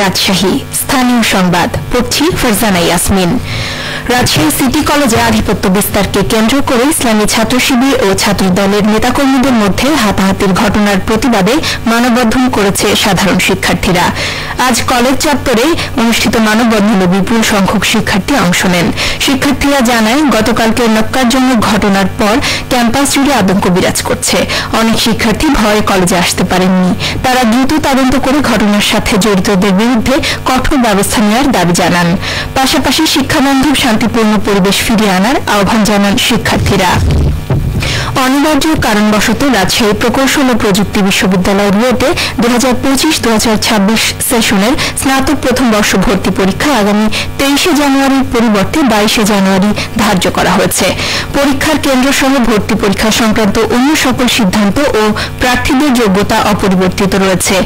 রাজশাহী স্থানীয় সংবাদ পড়ছি ফারজানা ইয়াসমিন। রাজশাহী সিটি কলেজে আধিপত্য বিস্তারকে কেন্দ্র করে ইসলামী ছাত্র শিবির ও ছাত্রদলের নেতাকর্মীদের মধ্যে হাতাহাতির ঘটনার প্রতিবাদে মানববন্ধন করেছে সাধারণ শিক্ষার্থীরা। আজ কলেজ চত্বরে অনুষ্ঠিত মানববন্ধনে বিপুল সংখ্যক শিক্ষার্থী অংশ নেন। শিক্ষার্থীরা জানায়, গতকালকে ন্যক্কারজনক ঘটনার পর ক্যাম্পাস জুড়ে আতঙ্ক বিরাজ করছে। অনেক শিক্ষার্থী ভয়ে কলেজে আসতে পারেননি। তারা দ্রুত তদন্ত করে ঘটনার সাথে জড়িতদের বিরুদ্ধে কঠোর ব্যবস্থা নেওয়ার দাবি জানান। পাশাপাশি শিক্ষাবান্ধব শান্তিপূর্ণ পরিবেশ ফিরিয়ে আনার আহ্বান জানান শিক্ষার্থীরা। অনিবার্য কারণবশত রাজশাহী প্রকৌশল ও প্রযুক্তি বিশ্ববিদ্যালয় রুয়েটে 2025-2026 সেশনের স্নাতক প্রথম বর্ষ ভর্তি পরীক্ষা আগামী 23 জানুয়ারির পরিবর্তে 22 জানুয়ারি ধার্য করা হয়েছে। পরীক্ষার কেন্দ্রসহ ভর্তি পরীক্ষা সংক্রান্ত অন্য সকল সিদ্ধান্ত ও প্রার্থীদের যোগ্যতা অপরিবর্তিত রয়েছে।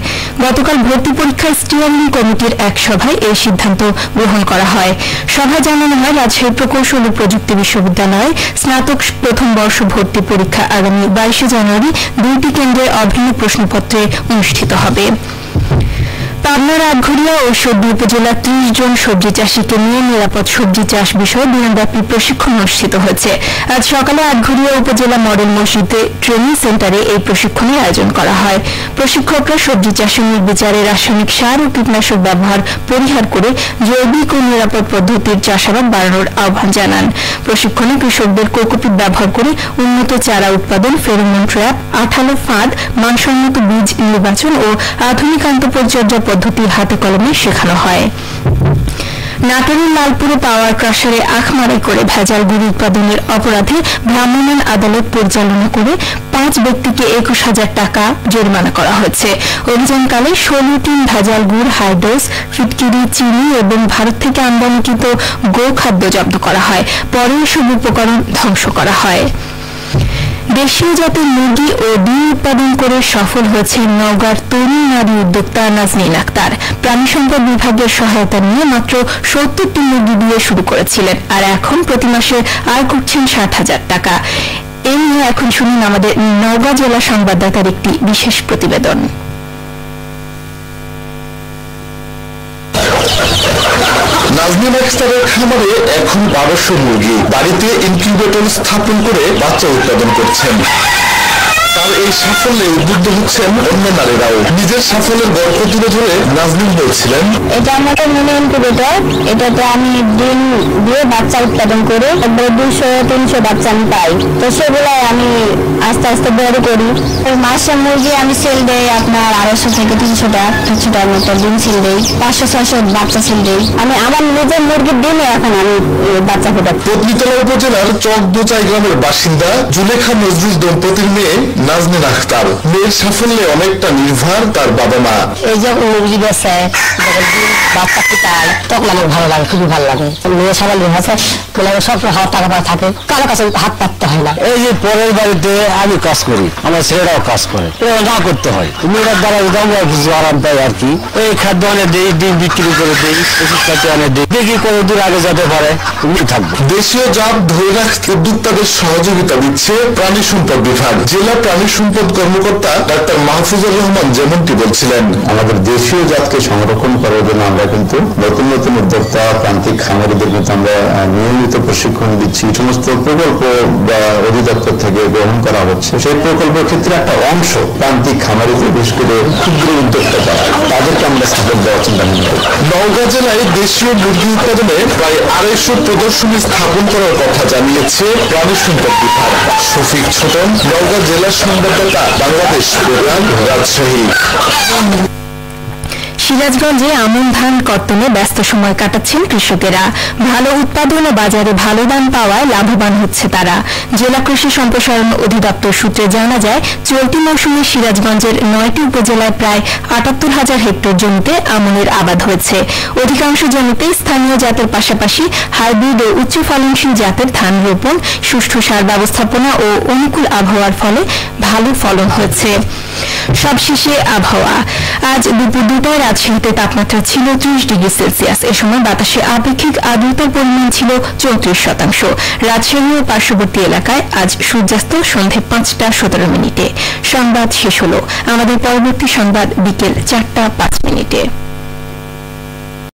গতকাল ভর্তি পরীক্ষার স্টিয়ারিং কমিটির এক সভায় এই সিদ্ধান্ত গ্রহণ করা হয়। সভায় জানানো হয়, রাজশাহী প্রকৌশল ও প্রযুক্তি বিশ্ববিদ্যালয়ে স্নাতক প্রথম বর্ষ ভর্তি পরীক্ষা আগামী 22 জানুয়ারি 2টি কেন্দ্রে অভিন্ন প্রশ্নপত্রে অনুষ্ঠিত হবে। পাবনার আটঘরিয়া ও সদর উপজেলার 30 জন সবজি চাষীকে নিয়ে নিরাপদ সবজি চাষ বিষয়ে দিনব্যাপী প্রশিক্ষণ অনুষ্ঠিত হয়েছে। আজ সকালে আটঘরিয়া উপজেলা মডেল মসজিদে ট্রেনিং সেন্টারে এই প্রশিক্ষণের আয়োজন করা হয়। প্রশিক্ষকরা সবজি চাষে নির্বিচারে রাসায়নিক সার ও কীটনাশক ব্যবহার পরিহার করে জৈবিক ও নিরাপদ পদ্ধতির চাষাবাদ বাড়ানোর আহ্বান জানান। প্রশিক্ষণে কৃষকদের কোকোপিট ব্যবহার করে উন্নত চারা উৎপাদন, ফেরোমন ট্র্যাপ, আঠালো ফাঁদ, মানসম্মত বীজ নির্বাচন ও আধুনিক আন্তঃপরিচর্যা পদ্ধতি হাতে কলমে শেখানো হয়। নাটোরের লালপুরে পাওয়ার ক্রাশারে আখ মারাই করে ভেজাল গুড় উৎপাদনের অপরাধে ভ্রাম্যমাণ আদালত পরিচালনা করে 5 ব্যক্তিকে 21,000 টাকা জরিমানা করা হয়েছে। অভিযানকালে 16টি ভেজাল গুড়, হাইড্রোস, ফিটকিরি, চিনি এবং ভারত থেকে আমদানিকৃত গোখাদ্য জব্দ করা হয়। পরে এসব উপকরণ ধ্বংস করা হয়। দেশীয় জাতের মুরগি ও ডিম উৎপাদন করে সফল হয়েছে নওগাঁর তরুণ নারী উদ্যোক্তা নাজনীন আক্তার। প্রাণী সম্পদ বিভাগের সহায়তা নিয়ে মাত্র 70টি মুরগি দিয়ে শুরু করেছিলেন, আর এখন প্রতি মাসে আয় করছেন 60,000 টাকা। এ নিয়ে এখন শুনুন আমাদের নওগাঁ জেলা সংবাদদাতার একটি বিশেষ প্রতিবেদন। নাজনীন আক্তারের খামারে এখন 1200 মুরগি। বাড়িতে ইনকিউবেটর স্থাপন করে বাচ্চা উৎপাদন করছেন। তার এই সাফল্যে উদ্বুদ্ধ হচ্ছেন অন্য নারীরাও। নিজের সাফল্যের গল্প তুলে ধরে নাজনীন বলছিলেন, এটা আমাদের মিনি ইনকিউবেটর। এটাতে আমি ডিম দিয়ে বাচ্চা উৎপাদন করে একবারে 200-300 বাচ্চা আমি পাই। তো সেগুলাই আমি আস্তে আস্তে বড় করি। মাসে মুরগি আমি সেল দেই আপনার 250 থেকে 300 টাকার মতো ডিম সেল দেই, 500-600 বাচ্চা সেল দেই। আমি আমার নিজের মুরগির ডিমে এখন আমি বাচ্চা ফোটাচ্ছি। পত্নীতলা উপজেলার চকদোচাই গ্রামের বাসিন্দা জুলেখা নজরুল দম্পতির মেয়ে নাজনীন আক্তার। মেয়ের সাফল্যে অনেকটা নির্ভর তার বাবা মা। এই যখন মুরগি বেছে বাচ্চা ফুটায় তখন আমার ভালো লাগে, খুবই ভালো লাগে। মেয়ে সামান্য আছে সব টাকা পয়সা থাকে, কারো কাছে হাত পাততে হয় না। এই যে পরের বাড়িতে আমি কাজ করি, আমার ছেলেরাও কাজ করে, না করতে হয়। মেয়েরার দ্বারা আমরা কিছু আরাম পাই আর কি। এই খাদ্য অনেক দেই, ডিম বিক্রি করে দেই, ওষুধ খাদ্য অনেক দেই, দেখি কতদূর আগে যেতে পারে তুমি থাকবো। দেশীয় জাত ধরে রাখতে উদ্যোক্তাদের সহযোগিতা দিচ্ছে প্রাণী সম্পদ বিভাগ। জেলা প্রাণী সম্পদ কর্মকর্তা ডাক্তার মাহফুজুর রহমান যেমনটি বলছিলেন, আমাদের দেশীয় জাতকে সংরক্ষণ করার জন্য আমরা কিন্তু নতুন নতুন উদ্যোক্তা, প্রান্তিক খামারিদের কিন্তু আমরা নিয়মিত প্রশিক্ষণ দিচ্ছি। সমস্ত প্রকল্প বা অধিদপ্তর থেকে গ্রহণ করা হচ্ছে। সেই প্রকল্পের ক্ষেত্রে একটা অংশ প্রান্তিক খামারিদের, বিশেষ করে ক্ষুদ্র উদ্যোক্তা যারা, তাদেরকে আমরা সাপোর্ট দেওয়ার চিন্তা ভাবনা করি। নওগাঁ জেলায় দেশীয় মুরগি উৎপাদনে প্রায় 250 প্রদর্শনী স্থাপন করার কথা জানিয়েছে প্রাণী সম্পদ বিভাগ। শফিক ছোটন, নওগাঁ জেলা সংবাদদাতা, বাংলাদেশ প্রোগ্রাম, রাজশাহী। সিরাজগঞ্জে আমন ধান কর্তনে ব্যস্ত সময় কাটাচ্ছেন কৃষকেরা। ভালো উৎপাদন ও বাজারে ভালো দাম পাওয়ায় লাভবান হচ্ছে তারা। জেলা কৃষি সম্প্রসারণ অধিদপ্তর সূত্রে জানা যায়, চলতি মৌসুমে সিরাজগঞ্জের 9টি উপজেলায় প্রায় 78,000 হেক্টর জমিতে আমনের আবাদ হয়েছে। অধিকাংশ জমিতে স্থানীয় জাতের পাশাপাশি হাইব্রিড ও উচ্চ ফলনশীল জাতের ধান রোপণ, সুষ্ঠু সার ব্যবস্থাপনা ও অনুকূল আবহাওয়ার ফলে ভালো ফলন হয়েছে। সবশেষে আবহাওয়া। আজ দুপুর 2টায় রাজশাহীতে তাপমাত্রা ছিল 30 ডিগ্রি সেলসিয়াস। এ সময় বাতাসে আপেক্ষিক আর্দ্রতার পরিমাণ ছিল 34%। রাজশাহী ও পার্শ্ববর্তী এলাকায় আজ সূর্যাস্ত সন্ধে 5:17 সংবাদ শেষ হলো। আমাদের পরবর্তী সংবাদ বিকেল 4:05।